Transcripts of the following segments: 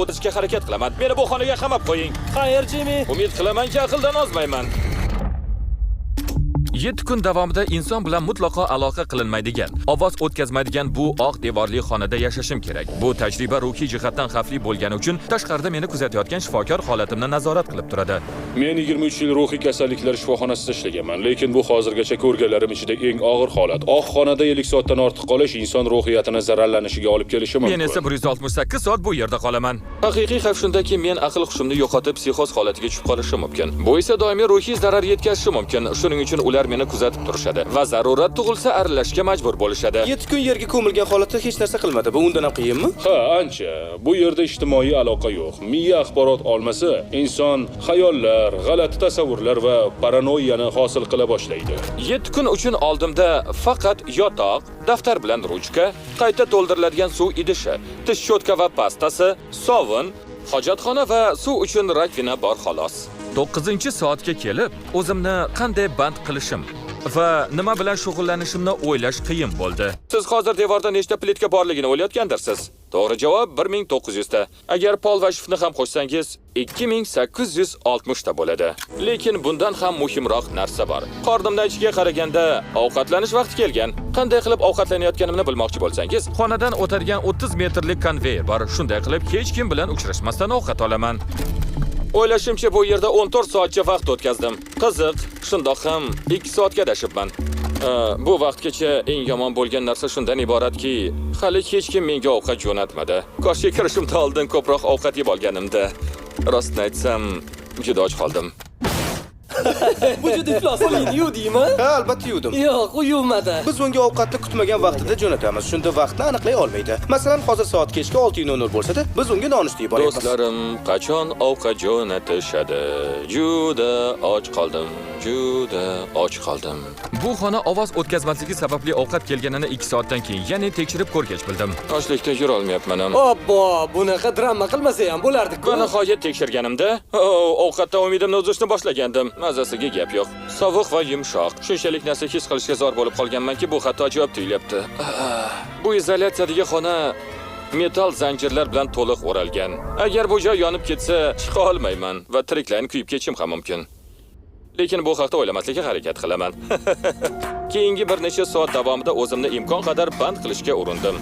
o'tishga harakat qilaman. Meni bu xonaga qamab qo'ying. Xayr, Jimmy. Umid qilamanki, aqldan ozmayman. 7 kun davomida inson bilan mutlaqo aloqa qilinmaydigan, ovoz o'tkazmaydigan bu oq devorli xonada yashashim kerak. Bu tajriba ruhiy jihatdan xavfli bo'lgani uchun tashqarida meni kuzatayotgan shifokor holatimni nazorat qilib turadi. Men 23 yil ruhiy kasalliklar shifoxonasida ishlaganman, lekin bu hozirgacha ko'rganlarim ichida eng og'ir holat. Oq xonada 50 soatdan ortiq qolish inson ruhiyatini zararlanishiga olib kelishi mumkin. Men esa 168 soat bu yerda qolaman. Haqiqiy xavf shundaki, men aql hushimni yo'qotib, psixoz holatiga tushib qolishim mumkin. Bu esa doimiy ruhiy zarar yetkazishi mumkin. Shuning uchun ular meni kuzatib turishadi va zarurat tug'ilsa aralashishga majbur bo'lishadi. 7 kun yerga ko'milgan holatda hech narsa qilmadi. Bu undan ham qiyinmi? Ha, ancha. Bu yerda ijtimoiy aloqa yo'q. Miya axborot olmasa, inson xayollar, g'alati tasavvurlar va paranoyani hosil qila boshlaydi. 7 kun uchun oldimda faqat yotoq, daftar bilan ruchka, qayta to'ldiriladigan suv idishi, tish cho'tka va pastasi, sovun, hojatxona va suv uchun rakvina bor xolos. 9-soatga kelib, o'zimni qanday band qilishim va nima bilan shug'ullanishimni o'ylash qiyin bo'ldi. Siz hozir devorda nechta plitka borligini o'ylayotgandirsiz? To'g'ri javob 1900 ta. Agar pol va shifni ham qo'shsangiz, 2860 ta bo'ladi. Lekin bundan ham muhimroq narsa bor. Qornimdan ichiga qaraganda ovqatlanish vaqti kelgan. Qanday qilib ovqatlanayotganimni bilmoqchi bo'lsangiz, xonadan o'tadigan 30 metrlik konveyer bor. Shunday qilib hech kim bilan uchrashmasdan ovqat olaman. O'ylashimcha bu yerda 14 soatcha vaqt o'tkazdim. Qiziq, shundoq ham 2 soatga adashibman. Bu vaqtgacha eng yomon bo'lgan narsa shundan iboratki, hali hech kim menga ovqat jo'natmadi. Koshga kirishimdan oldin ko'proq ovqat yeb olganimda. Rostni aytsam, juda och qoldim. Bu juda iflos yuvdingmi? Ha, albatta yuvdim. Yo'q, u yuvmadi. Biz unga ovqatni kutmagan vaqtida jo'natamiz. Shunda vaqtni aniqlay olmaydi. Masalan, hozir soat kechki 6:00 bo'lsa-da, biz unga nonushta yuboramiz. Do'stlarim, qachon ovqat jo'natishadi? Juda och qoldim. Juda och qoldim. Bu xona ovoz o'tkazmasligi sababli ovqat kelganini 2 soatdan keyin, ya'ni tekshirib ko'rgach bildim. Ochlikda yura olmayapman ham. Obbo, bunaqa drama qilmasa ham bo'lardi-ku. Va nihoyat tekshirganimda, ovqatdan umidimni uzishni boshlagandim. Mazasiga gap yo'q. Sovuq va yumshoq. Shunchalik narsa his qilishga zor bo'lib qolganmanki, bu hatto ajoyib tuyulyapti. Bu izolyatsiyadagi xona metal zanjirlar bilan to'liq o'ralgan. Agar bu joy yonib ketsa, chiqa olmayman va tiriklayin kuyib ketishim ham mumkin. Lekin bu haqda o'ylamaslikka harakat qilaman. Keyingi bir necha soat davomida o'zimni imkon qadar band qilishga urindim.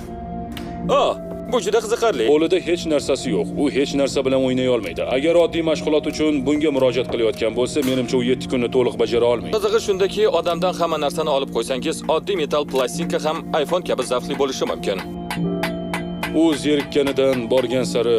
Bu juda qiziqarli. Qo'lida hech narsasi yo'q. U hech narsa bilan o'ynay olmaydi. Agar oddiy mashg'ulot uchun bunga murojaat qilayotgan bo'lsa, menimcha u 7 kunni to'liq bajara olmaydi. Qizig'i shundaki, odamdan hamma narsani olib qo'ysangiz, oddiy metal plastinka ham iPhone kabi zavqli bo'lishi mumkin. U zerikkanidan borgan sari